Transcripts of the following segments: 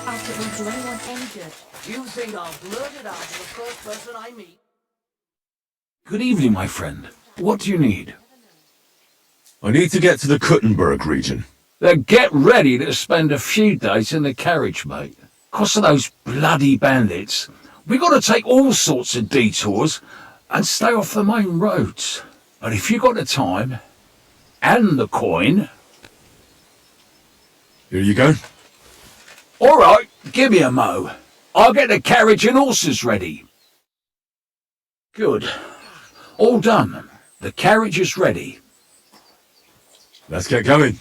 Possible to anyone injured. You think I'll blurt it out to the first person I meet? Good evening, my friend. What do you need? I need to get to the Kuttenberg region. Then get ready to spend a few days in the carriage, mate. 'Cause of those bloody bandits, we got to take all sorts of detours and stay off the main roads. But if you got the time and the coin... Here you go. All right, give me a mo. I'll get the carriage and horses ready. Good. All done. The carriage is ready. Let's get going.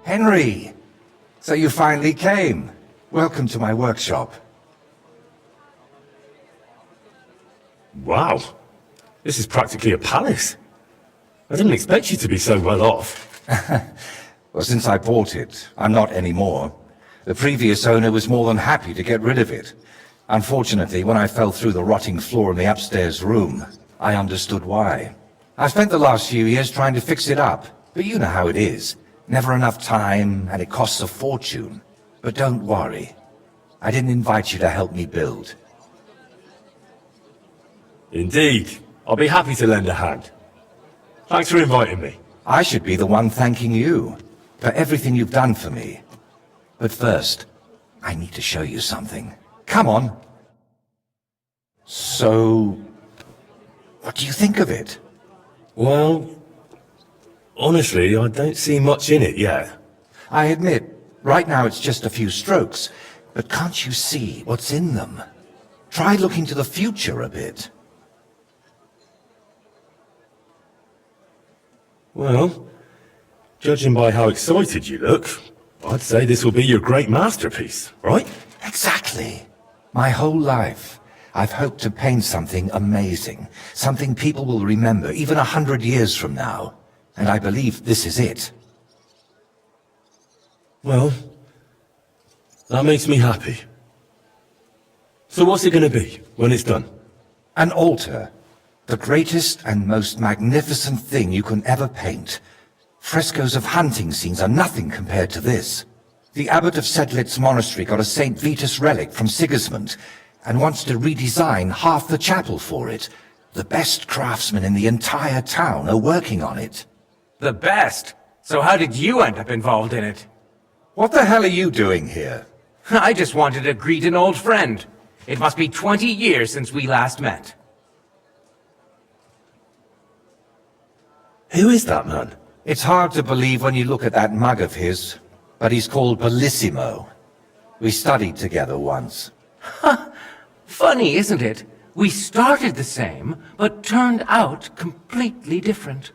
Henry! So you finally came. Welcome to my workshop. Wow. This is practically a palace. I didn't expect you to be so well off. Well, since I bought it, I'm not anymore. The previous owner was more than happy to get rid of it. Unfortunately, when I fell through the rotting floor in the upstairs room, I understood why. I've spent the last few years trying to fix it up, but you know how it is. Never enough time, and it costs a fortune. But don't worry. I didn't invite you to help me build. Indeed. I'll be happy to lend a hand. Thanks for inviting me. I should be the one thanking you for everything you've done for me. But first, I need to show you something. Come on. So, what do you think of it? Well, honestly, I don't see much in it yet. I admit, right now it's just a few strokes, but can't you see what's in them? Try looking to the future a bit. Well, judging by how excited you look, I'd say this will be your great masterpiece, right? Exactly. My whole life, I've hoped to paint something amazing, something people will remember even 100 years from now. And I believe this is it. Well, that makes me happy. So what's it going to be when it's done? An altar. The greatest and most magnificent thing you can ever paint. Frescoes of hunting scenes are nothing compared to this. The abbot of Sedlitz monastery got a St. Vitus relic from Sigismund and wants to redesign half the chapel for it. The best craftsmen in the entire town are working on it. The best? So how did you end up involved in it? What the hell are you doing here? I just wanted to greet an old friend. It must be 20 years since we last met. Who is that man? It's hard to believe when you look at that mug of his, but he's called Bellissimo. We studied together once. Funny, isn't it? We started the same, but turned out completely different.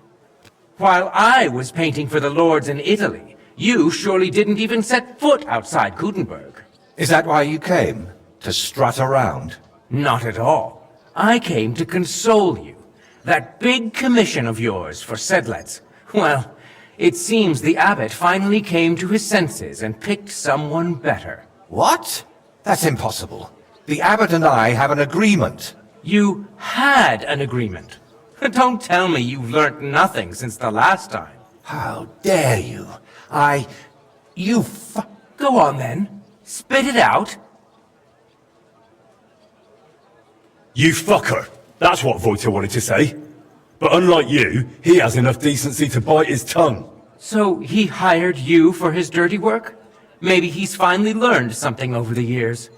While I was painting for the lords in Italy, you surely didn't even set foot outside Gutenberg. Is that why you came? To strut around? Not at all. I came to console you. That big commission of yours for Sedlitz. Well, it seems the abbot finally came to his senses and picked someone better. What? That's impossible. The abbot and I have an agreement. You had an agreement. Don't tell me you've learnt nothing since the last time. How dare you? Go on then. Spit it out. You fucker! That's what Wojta wanted to say. But unlike you, he has enough decency to bite his tongue. So he hired you for his dirty work? Maybe he's finally learned something over the years.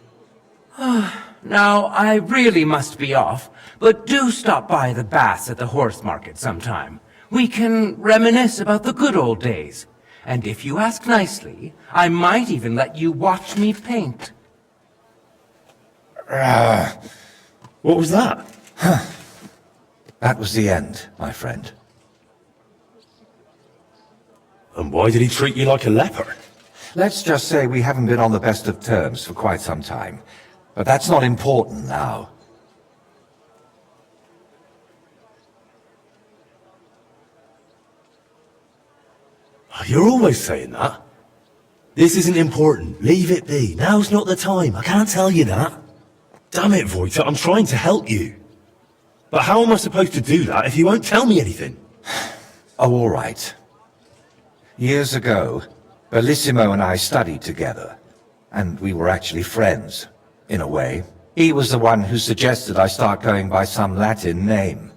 Now, I really must be off, but do stop by the baths at the horse market sometime. We can reminisce about the good old days. And if you ask nicely, I might even let you watch me paint. What was that? That was the end, my friend. And why did he treat you like a leper? Let's just say we haven't been on the best of terms for quite some time. But that's not important now. You're always saying that. This isn't important. Leave it be. Now's not the time. I can't tell you that. Damn it, Wojta, I'm trying to help you. But how am I supposed to do that if you won't tell me anything? Oh, all right. Years ago, Bellissimo and I studied together. And we were actually friends, in a way. He was the one who suggested I start going by some Latin name.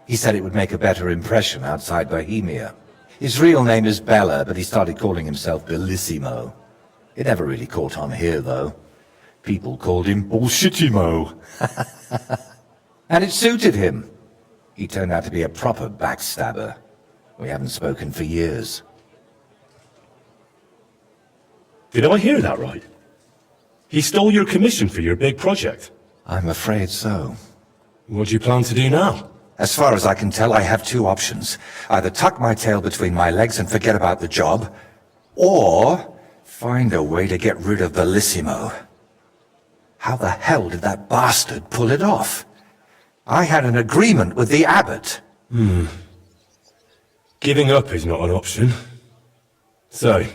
He said it would make a better impression outside Bohemia. His real name is Bella, but he started calling himself Bellissimo. It never really caught on here, though. People called him Bullshitimo. And it suited him. He turned out to be a proper backstabber. We haven't spoken for years. Did I hear that right? He stole your commission for your big project. I'm afraid so. What do you plan to do now? As far as I can tell, I have two options. Either tuck my tail between my legs and forget about the job, or find a way to get rid of Bellissimo. How the hell did that bastard pull it off? I had an agreement with the abbot. Giving up is not an option. So,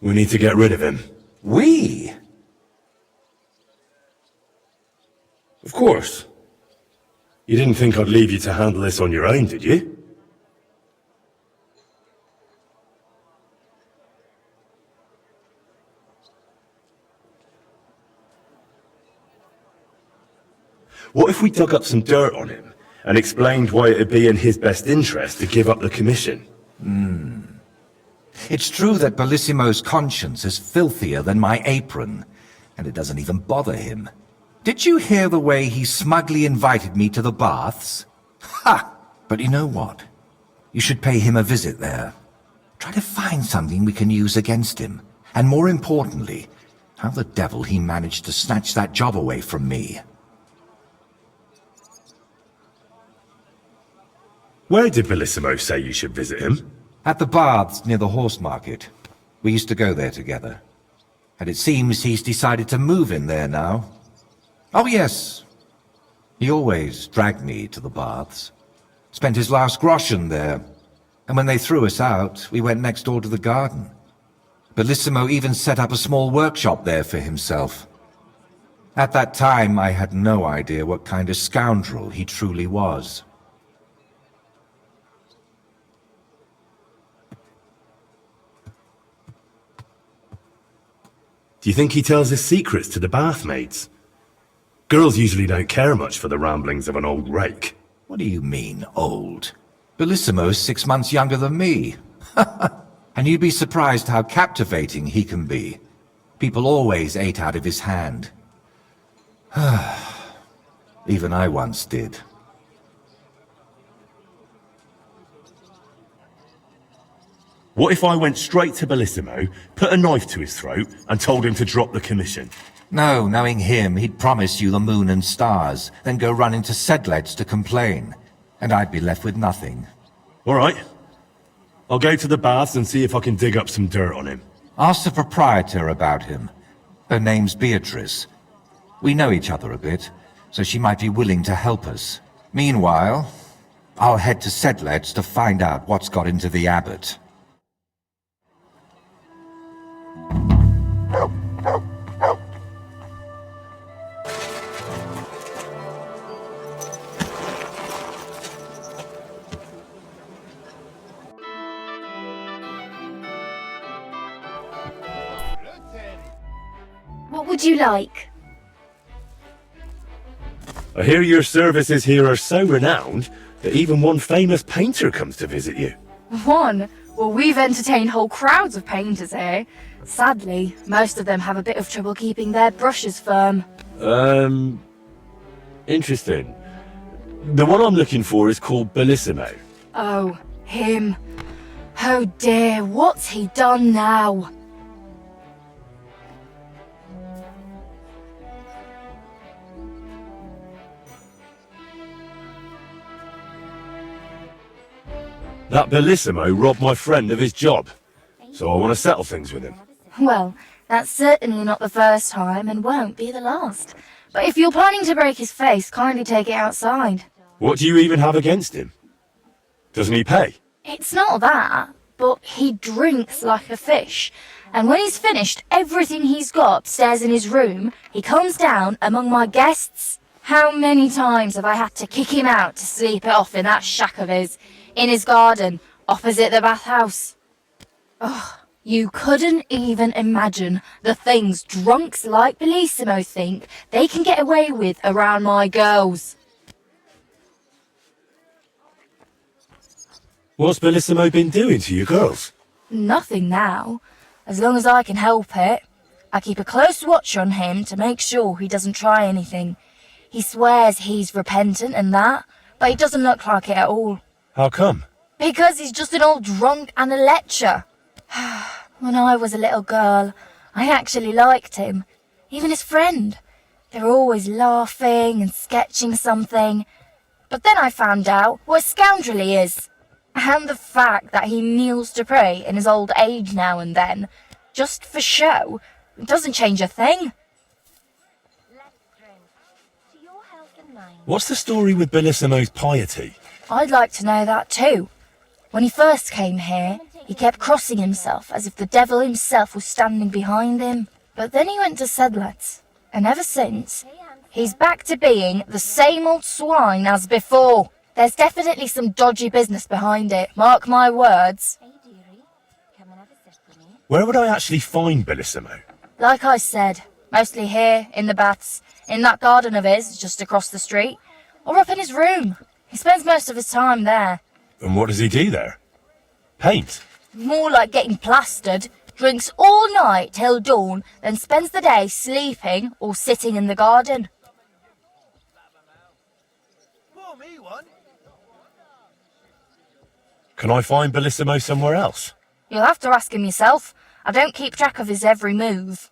we need to get rid of him. We? Of course. You didn't think I'd leave you to handle this on your own, did you? What if we dug up some dirt on him and explained why it'd be in his best interest to give up the commission? It's true that Bellissimo's conscience is filthier than my apron, and it doesn't even bother him. Did you hear the way he smugly invited me to the baths? Ha! But you know what? You should pay him a visit there. Try to find something we can use against him. And more importantly, how the devil he managed to snatch that job away from me. Where did Bellissimo say you should visit him? At the baths near the horse market. We used to go there together. And it seems he's decided to move in there now. Oh yes. He always dragged me to the baths. Spent his last groschen there. And when they threw us out, we went next door to the garden. Bellissimo even set up a small workshop there for himself. At that time, I had no idea what kind of scoundrel he truly was. Do you think he tells his secrets to the bathmaids? Girls usually don't care much for the ramblings of an old rake. What do you mean, old? Bellissimo's 6 months younger than me. And you'd be surprised how captivating he can be. People always ate out of his hand. Even I once did. What if I went straight to Bellissimo, put a knife to his throat, and told him to drop the commission? No, knowing him, he'd promise you the moon and stars, then go run into Sedlets to complain. And I'd be left with nothing. All right. I'll go to the baths and see if I can dig up some dirt on him. Ask the proprietor about him. Her name's Beatrice. We know each other a bit, so she might be willing to help us. Meanwhile, I'll head to Sedlets to find out what's got into the abbot. What would you like? I hear your services here are so renowned that even one famous painter comes to visit you. One? Well, we've entertained whole crowds of painters here. Sadly, most of them have a bit of trouble keeping their brushes firm. Interesting. The one I'm looking for is called Bellissimo. Oh, him. Oh dear, what's he done now? That Bellissimo robbed my friend of his job, so I want to settle things with him. Well, that's certainly not the first time and won't be the last. But if you're planning to break his face, kindly take it outside. What do you even have against him? Doesn't he pay? It's not that, but he drinks like a fish. And when he's finished everything he's got upstairs in his room, he comes down among my guests. How many times have I had to kick him out to sleep it off in that shack of his, in his garden, opposite the bathhouse? Ugh, you couldn't even imagine the things drunks like Bellissimo think they can get away with around my girls. What's Bellissimo been doing to you girls? Nothing now. As long as I can help it. I keep a close watch on him to make sure he doesn't try anything. He swears he's repentant and that, but he doesn't look like it at all. How come? Because he's just an old drunk and a lecher. When I was a little girl, I actually liked him. Even his friend. They were always laughing and sketching something. But then I found out what a scoundrel he is. And the fact that he kneels to pray in his old age now and then, just for show, doesn't change a thing. What's the story with Bellissimo's piety? I'd like to know that too. When he first came here, he kept crossing himself as if the devil himself was standing behind him. But then he went to Sedlets, and ever since, he's back to being the same old swine as before. There's definitely some dodgy business behind it, mark my words. Where would I actually find Bellissimo? Like I said, mostly here, in the baths, in that garden of his just across the street, or up in his room. He spends most of his time there. And what does he do there? Paint? More like getting plastered. Drinks all night till dawn, then spends the day sleeping or sitting in the garden. Pour me one. Can I find Bellissimo somewhere else? You'll have to ask him yourself. I don't keep track of his every move.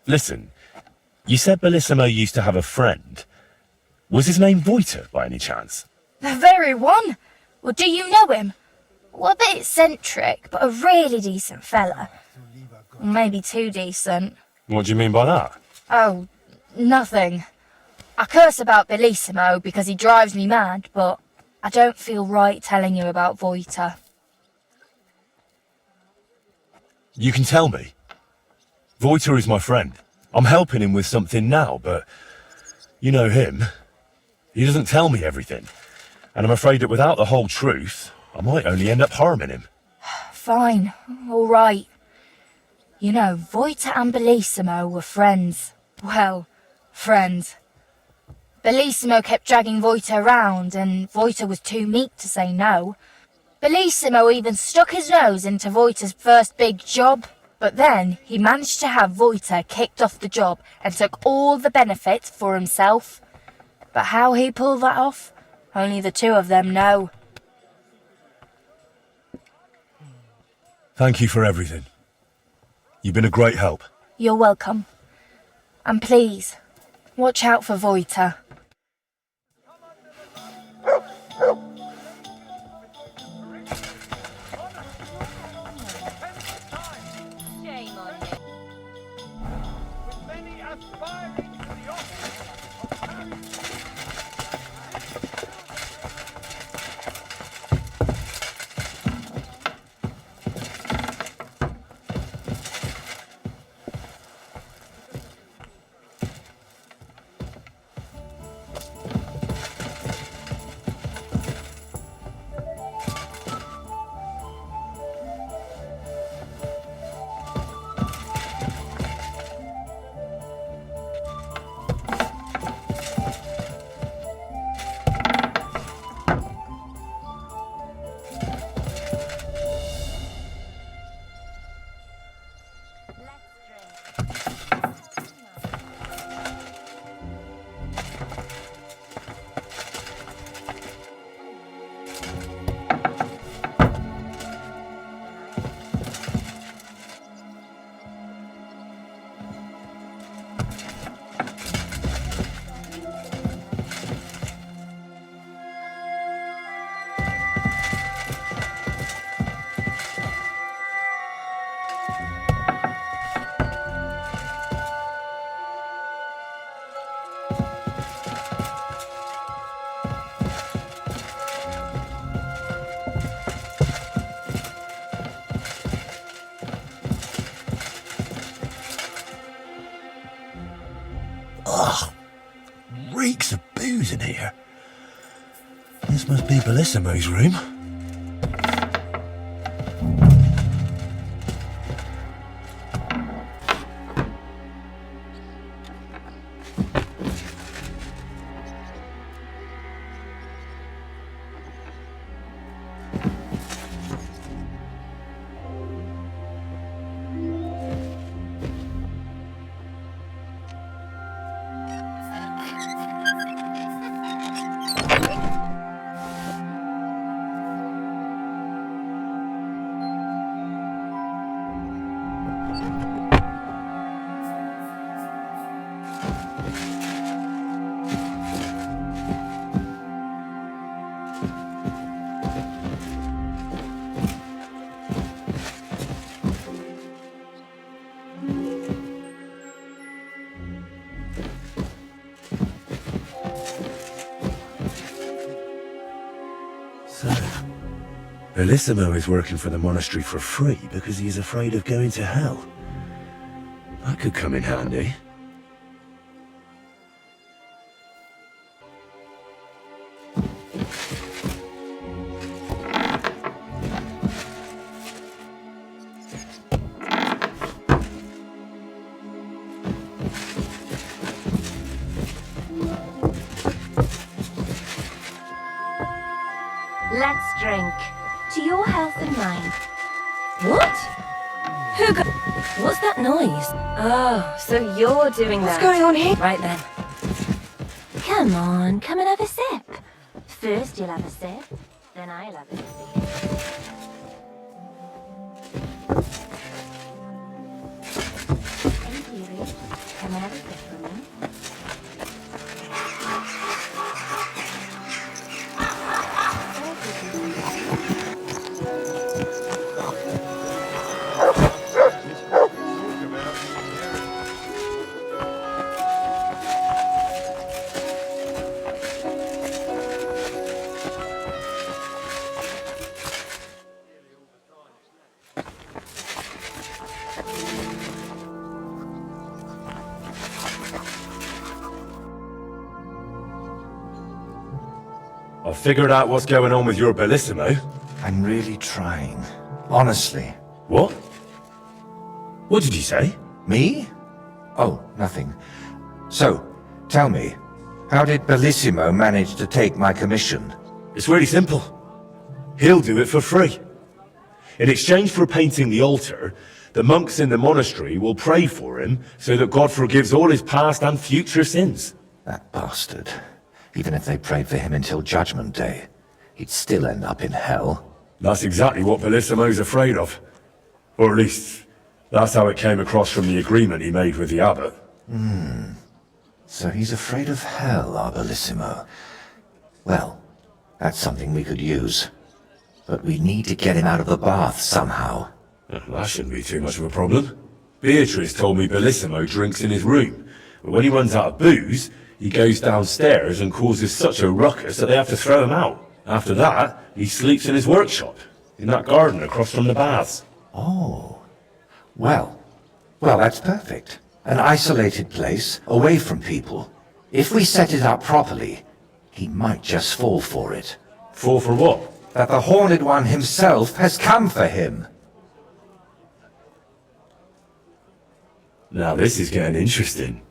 Listen, you said Bellissimo used to have a friend. Was his name Voiter, by any chance? The very one. Well, do you know him? Well, a bit eccentric, but a really decent fella. Maybe too decent. What do you mean by that? Oh, nothing. I curse about Bellissimo because he drives me mad, but I don't feel right telling you about Voiter. You can tell me. Voiter is my friend. I'm helping him with something now, but you know him. He doesn't tell me everything. And I'm afraid that without the whole truth, I might only end up harming him. Fine, all right. You know, Voiter and Bellissimo were friends. Well, friends. Bellissimo kept dragging Voiter around, and Voiter was too meek to say no. Bellissimo even stuck his nose into Voiter's first big job. But then he managed to have Voiter kicked off the job and took all the benefits for himself. But how he pulled that off, only the two of them know. Thank you for everything. You've been a great help. You're welcome. And please, watch out for Voiter. Reeks of booze in here. This must be Bellissimo's room. So, Bellissimo is working for the monastery for free because he's afraid of going to hell. That could come in handy. drink. To your health and mine. What? What's that noise? Oh, so you're doing that. What's going on here? Right then. Come on, come and have a sip. First you'll have a sip, then I'll have a sip. Hey, dearie, come and have a sip for me. I figured out what's going on with your Bellissimo. I'm really trying. Honestly. What? What did you say? Me? Oh, nothing. So, tell me, how did Bellissimo manage to take my commission? It's really simple. He'll do it for free. In exchange for painting the altar, the monks in the monastery will pray for him so that God forgives all his past and future sins. That bastard. Even if they prayed for him until Judgment Day, he'd still end up in hell. That's exactly what Bellissimo's afraid of. Or at least, that's how it came across from the agreement he made with the abbot. So he's afraid of hell, our Bellissimo. Well, that's something we could use. But we need to get him out of the bath somehow. That shouldn't be too much of a problem. Beatrice told me Bellissimo drinks in his room, but when he runs out of booze, he goes downstairs and causes such a ruckus that they have to throw him out. After that, he sleeps in his workshop, in that garden across from the baths. Oh. Well, that's perfect. An isolated place, away from people. If we set it up properly, he might just fall for it. Fall for what? That the Horned One himself has come for him. Now this is getting interesting.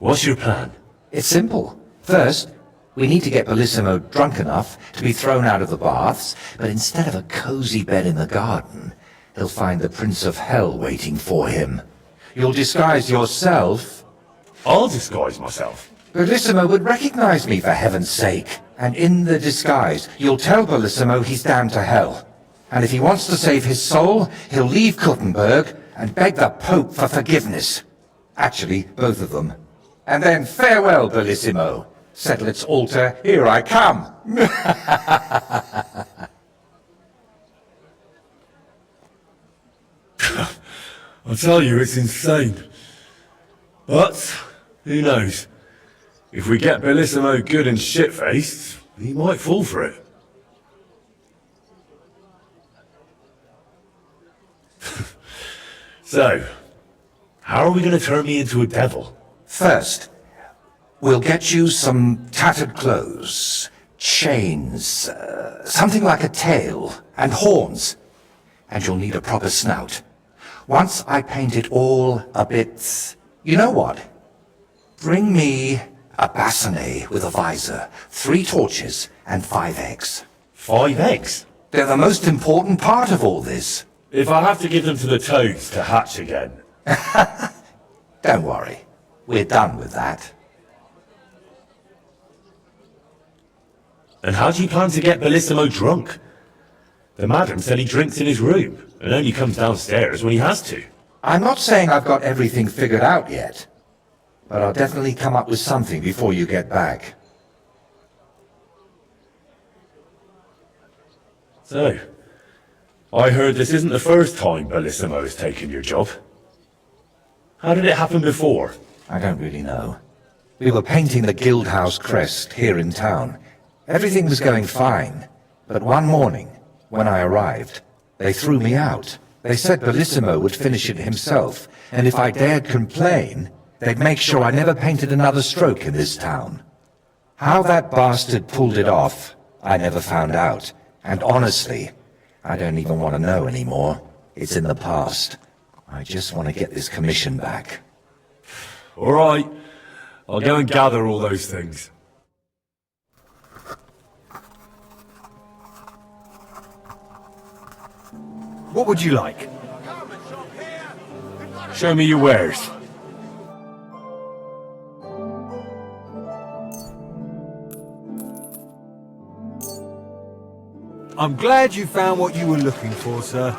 What's your plan? It's simple. First, we need to get Bellissimo drunk enough to be thrown out of the baths, but instead of a cozy bed in the garden, he'll find the Prince of Hell waiting for him. You'll disguise yourself. I'll disguise myself. Bellissimo would recognize me, for heaven's sake. And in the disguise, you'll tell Bellissimo he's damned to hell. And if he wants to save his soul, he'll leave Kuttenberg and beg the Pope for forgiveness. Actually, both of them. And then farewell, Bellissimo. Settle its altar, here I come. I tell you, it's insane. But, who knows? If we get Bellissimo good and shit-faced, he might fall for it. So, how are we going to turn me into a devil? First, we'll get you some tattered clothes, chains, something like a tail, and horns. And you'll need a proper snout. Once I paint it all a bit... You know what? Bring me a bassinet with a visor, 3 torches, and 5 eggs. 5 eggs? They're the most important part of all this. If I have to give them to the toads to hatch again. Don't worry. We're done with that. And how do you plan to get Bellissimo drunk? The madam said he drinks in his room, and only comes downstairs when he has to. I'm not saying I've got everything figured out yet, but I'll definitely come up with something before you get back. So, I heard this isn't the first time Bellissimo has taken your job. How did it happen before? I don't really know. We were painting the Guildhouse crest here in town. Everything was going fine, but one morning, when I arrived, they threw me out. They said Bellissimo would finish it himself, and if I dared complain, they'd make sure I never painted another stroke in this town. How that bastard pulled it off, I never found out. And honestly, I don't even want to know anymore. It's in the past. I just want to get this commission back. All right, I'll go and gather all those things. What would you like? Show me your wares. I'm glad you found what you were looking for, sir.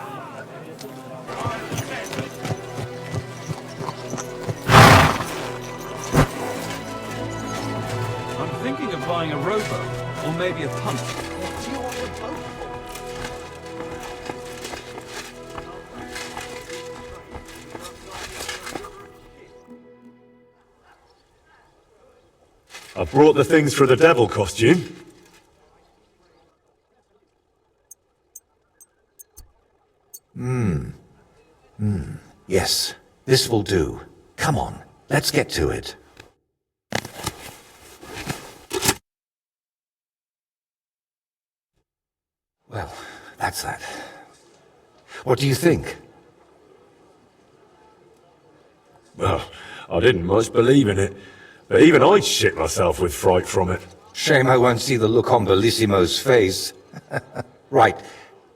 I'm thinking of buying a rowboat, or maybe a punt. I brought the things for the devil costume. Yes, this will do. Come on, let's get to it. Well, that's that. What do you think? Well, I didn't much believe in it, but even I'd shit myself with fright from it. Shame I won't see the look on Bellissimo's face. Right,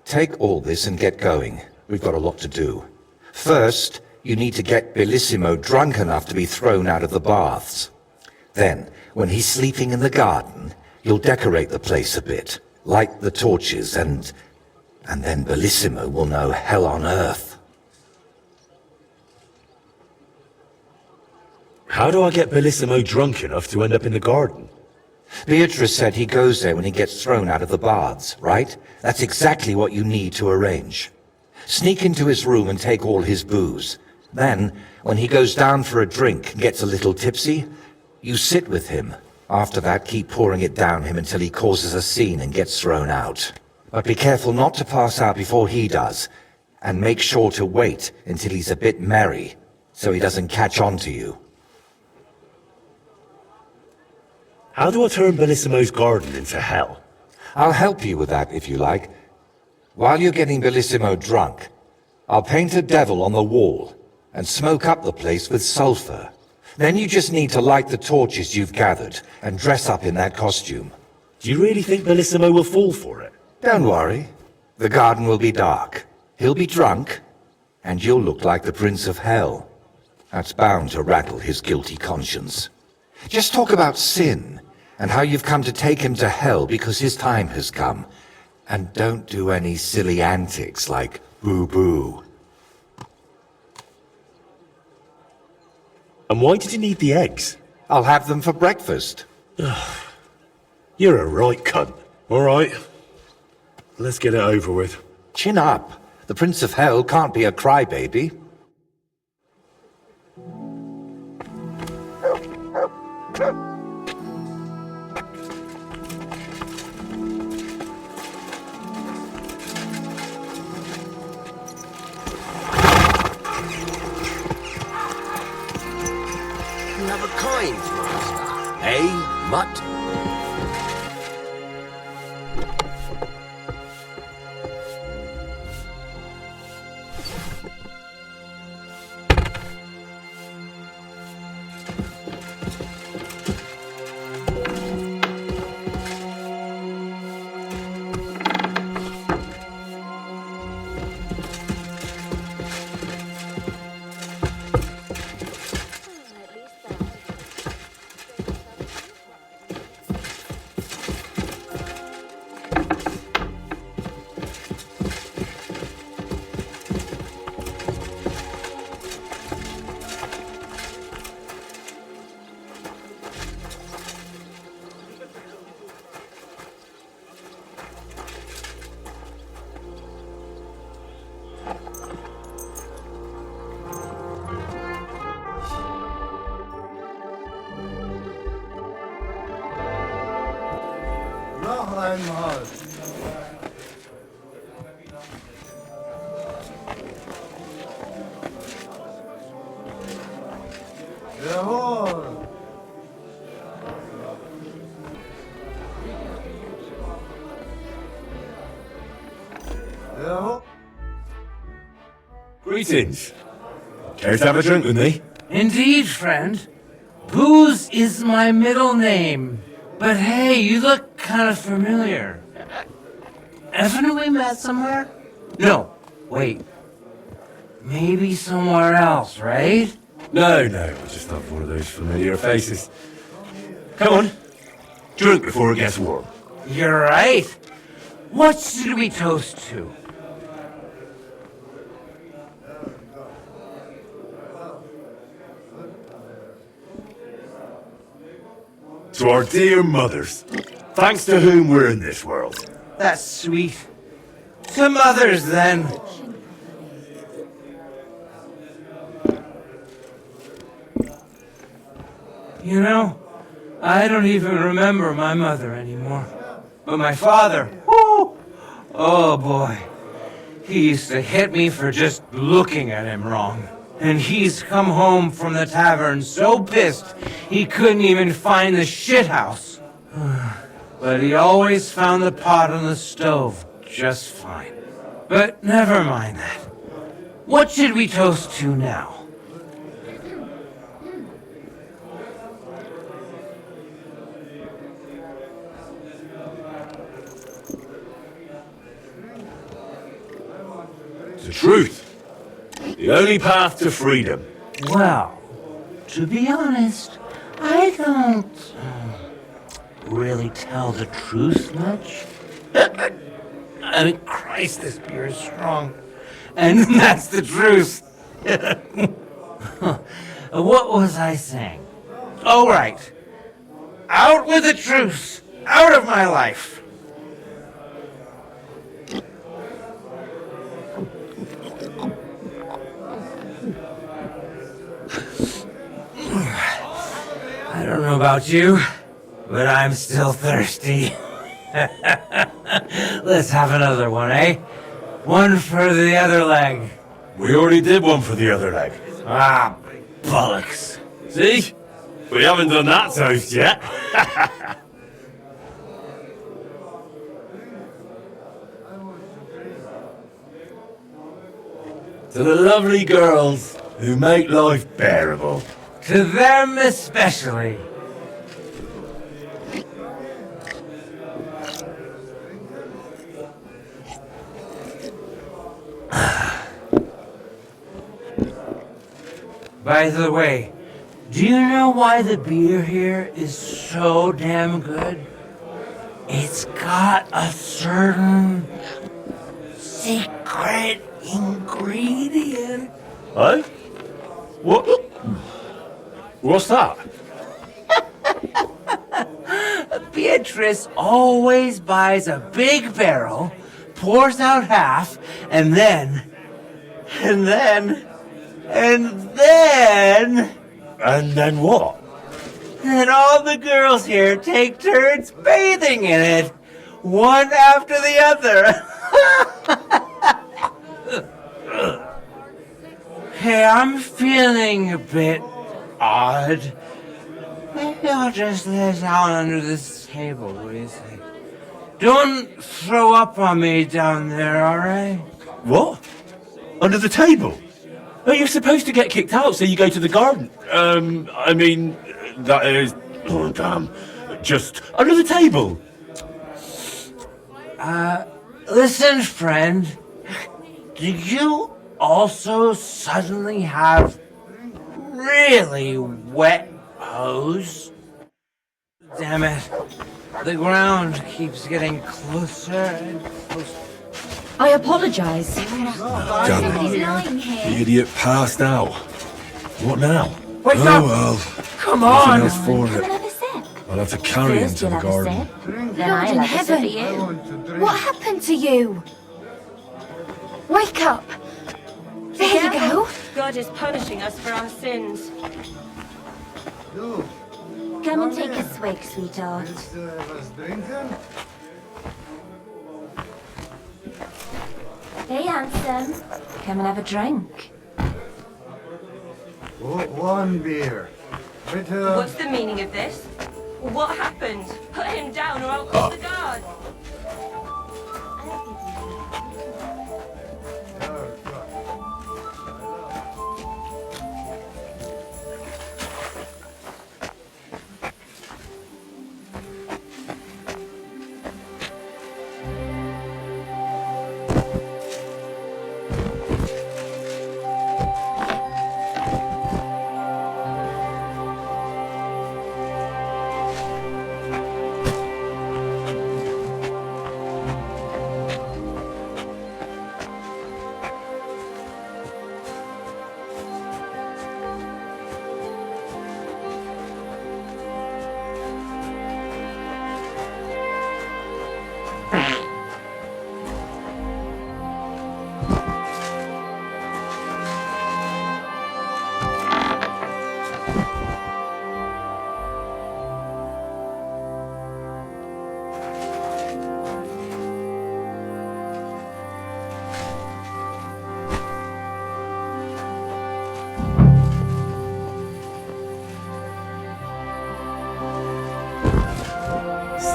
take all this and get going. We've got a lot to do. First, you need to get Bellissimo drunk enough to be thrown out of the baths. Then, when he's sleeping in the garden, you'll decorate the place a bit, light the torches, and then Bellissimo will know hell on earth. How do I get Bellissimo drunk enough to end up in the garden? Beatrice said he goes there when he gets thrown out of the baths, right? That's exactly what you need to arrange. Sneak into his room and take all his booze. Then, when he goes down for a drink and gets a little tipsy, you sit with him. After that, keep pouring it down him until he causes a scene and gets thrown out. But be careful not to pass out before he does, and make sure to wait until he's a bit merry, so he doesn't catch on to you. How do I turn Bellissimo's garden into hell? I'll help you with that, if you like. While you're getting Bellissimo drunk, I'll paint a devil on the wall and smoke up the place with sulfur. Then you just need to light the torches you've gathered and dress up in that costume. Do you really think Bellissimo will fall for it? Don't worry. The garden will be dark. He'll be drunk, and you'll look like the Prince of Hell. That's bound to rattle his guilty conscience. Just talk about sin and how you've come to take him to hell because his time has come. And don't do any silly antics like boo-boo. And why did you need the eggs? I'll have them for breakfast. You're a right cunt. All right. Let's get it over with. Chin up. The Prince of Hell can't be a crybaby. Have a kind, master. Eh, mutt? Noch einmal. Jawohl. Jawohl. Greetings. Care to have a drink with me? Indeed, friend. Booze is my middle name. But hey, you look kind of familiar. Haven't we met somewhere? No, Wait. Maybe somewhere else, right? No, I just have one of those familiar faces. Come on. Drink before it gets warm. You're right. What should we toast to? To our dear mothers, thanks to whom we're in this world. That's sweet. To mothers, then. You know, I don't even remember my mother anymore. But my father, whoo! Oh boy. He used to hit me for just looking at him wrong. And he's come home from the tavern so pissed he couldn't even find the shithouse. But he always found the pot on the stove just fine. But never mind that. What should we toast to now? The truth. The only path to freedom. Well, to be honest, I don't really tell the truth much. I mean, Christ, this beer is strong. And that's the truth. What was I saying? Oh, right. Out with the truth. Out of my life. I don't know about you, but I'm still thirsty. Let's have another one, eh? One for the other leg. We already did one for the other leg. Ah, bollocks. See? We haven't done that toast yet. To the lovely girls who make life bearable. To them especially. By the way, do you know why the beer here is so damn good? It's got a certain secret ingredient. Eh? What? What's that? Beatrice always buys a big barrel, pours out half, and then... And then what? And all the girls here take turns bathing in it, one after the other. Hey, I'm feeling a bit odd. Maybe I'll just lay down under this table, what do you think? Don't throw up on me down there, alright? What? Under the table? Oh, you're supposed to get kicked out, so you go to the garden. I mean, that is... Oh, damn. Just under the table. Listen, friend. Do you also suddenly have really wet hose? Damn it. The ground keeps getting closer and closer. I apologise. Damn He's it. lying The here. idiot passed out. What now? Wake Oh, up! well. Come Nothing on! else for Come and it. have a sip. I'll have to carry him First to you'll the have a garden. sip, Drink. then I'll in have a sip heaven. for I you. want to drink. What happened to you? Wake up. There you go. God is punishing us for our sins. You, Come and take a swig, sweetheart. this was drinking? Hey, handsome. Come and have a drink. Oh, one beer. Bitte. What's the meaning of this? What happened? Put him down or I'll call the guard.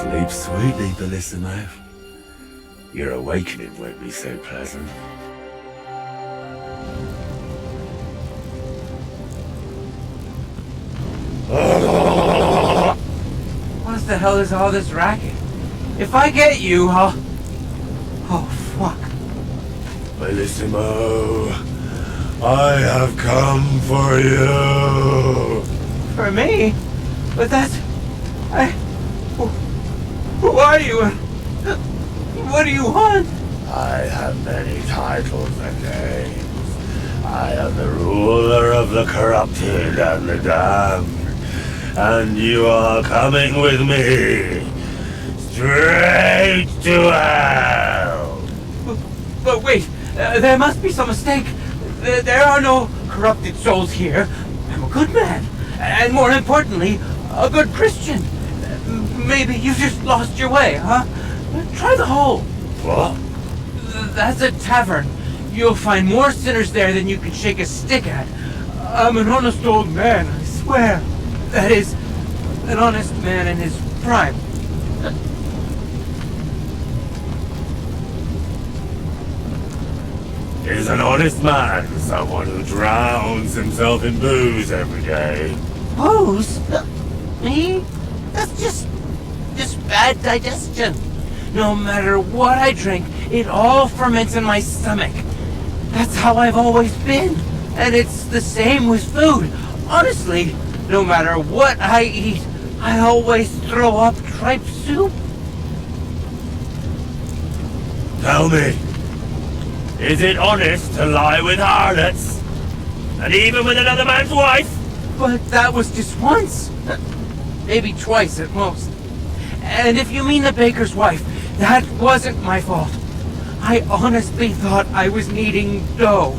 Sleep sweetly, Bellissimo. Your awakening won't be so pleasant. What the hell is all this racket? If I get you, I'll... Oh, fuck. Bellissimo, I have come for you. For me? But that's... Who are you? What do you want? I have many titles and names. I am the ruler of the corrupted and the damned. And you are coming with me. Straight to hell. But wait, there must be some mistake. There are no corrupted souls here. I'm a good man. And more importantly, a good Christian. Maybe you've just lost your way, huh? Try the hole. What? That's a tavern. You'll find more sinners there than you can shake a stick at. I'm an honest old man, I swear. That is, an honest man in his prime. Is an honest man someone who drowns himself in booze every day? Booze? Me? That's just bad digestion. No matter what I drink, it all ferments in my stomach. That's how I've always been. And it's the same with food. Honestly, no matter what I eat, I always throw up tripe soup. Tell me, is it honest to lie with harlots? And even with another man's wife? But that was just once. Maybe twice at most. And if you mean the baker's wife, that wasn't my fault. I honestly thought I was kneading dough.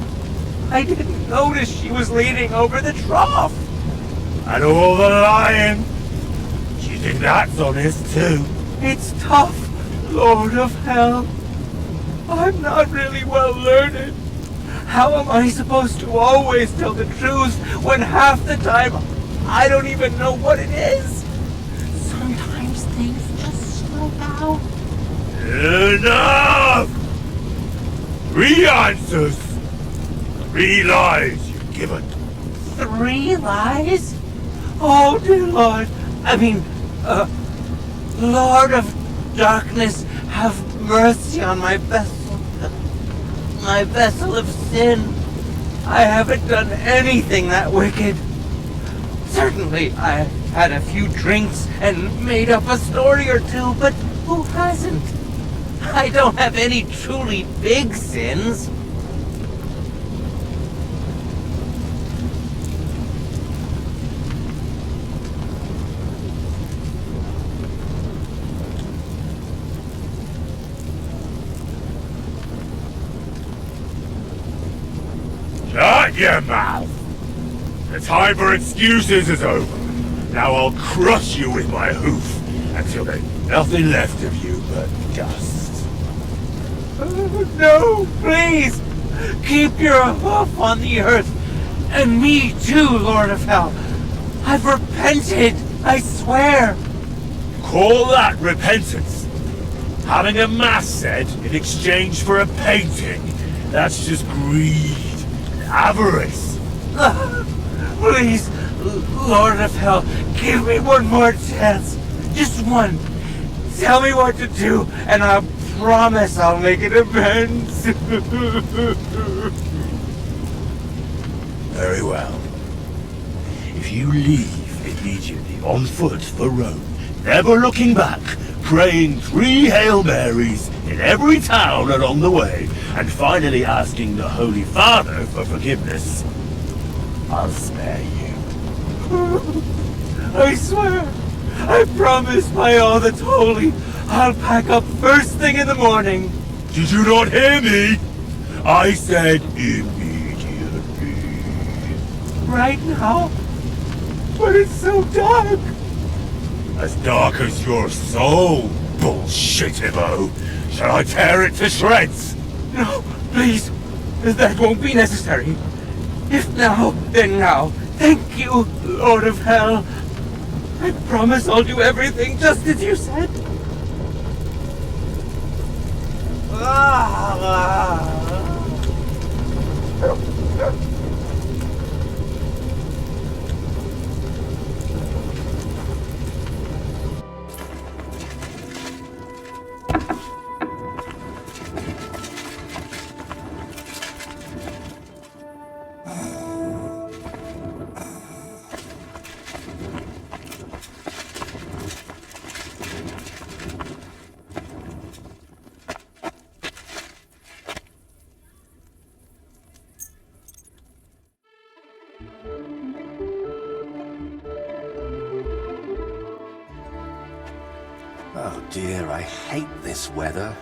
I didn't notice she was leaning over the trough. And all the lying? Do you think that's honest too? It's tough, Lord of Hell. I'm not really well learned. How am I supposed to always tell the truth when half the time I don't even know what it is? Sometimes things just slip out. Enough! 3 answers! 3 lies you've given. 3 lies? Oh, dear Lord. Lord of Darkness, have mercy on my vessel. My vessel of sin. I haven't done anything that wicked. Certainly, I had a few drinks and made up a story or two, but who hasn't? I don't have any truly big sins. Shut your mouth! The time for excuses is over. Now I'll crush you with my hoof until there's nothing left of you but dust. No, please! Keep your hoof on the earth! And me too, Lord of Hell! I've repented, I swear! Call that repentance? Having a mass said in exchange for a painting? That's just greed and avarice. Please, Lord of Hell, give me one more chance. Just one. Tell me what to do, and I promise I'll make it amends. Very well. If you leave immediately on foot for Rome, never looking back, praying 3 Hail Marys in every town along the way, and finally asking the Holy Father for forgiveness, I'll spare you. I swear, I promise by all that's holy, I'll pack up first thing in the morning. Did you not hear me? I said immediately. Right now? But it's so dark. As dark as your soul, bullshit-imo. Shall I tear it to shreds? No, please. That won't be necessary. If now, then now. Thank you, Lord of Hell. I promise I'll do everything just as you said. Oh dear, I hate this weather.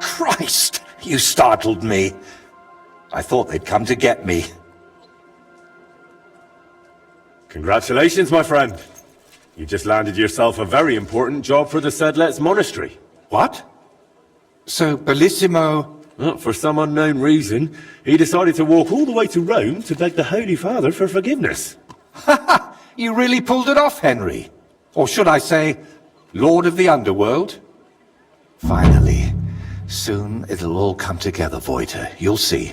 Christ! You startled me. I thought they'd come to get me. Congratulations, my friend. You just landed yourself a very important job for the Sedlets Monastery. What? So, Bellissimo... Well, for some unknown reason, he decided to walk all the way to Rome to beg the Holy Father for forgiveness. You really pulled it off, Henry. Or should I say, Lord of the Underworld? Finally. Soon it'll all come together, Voiter. You'll see.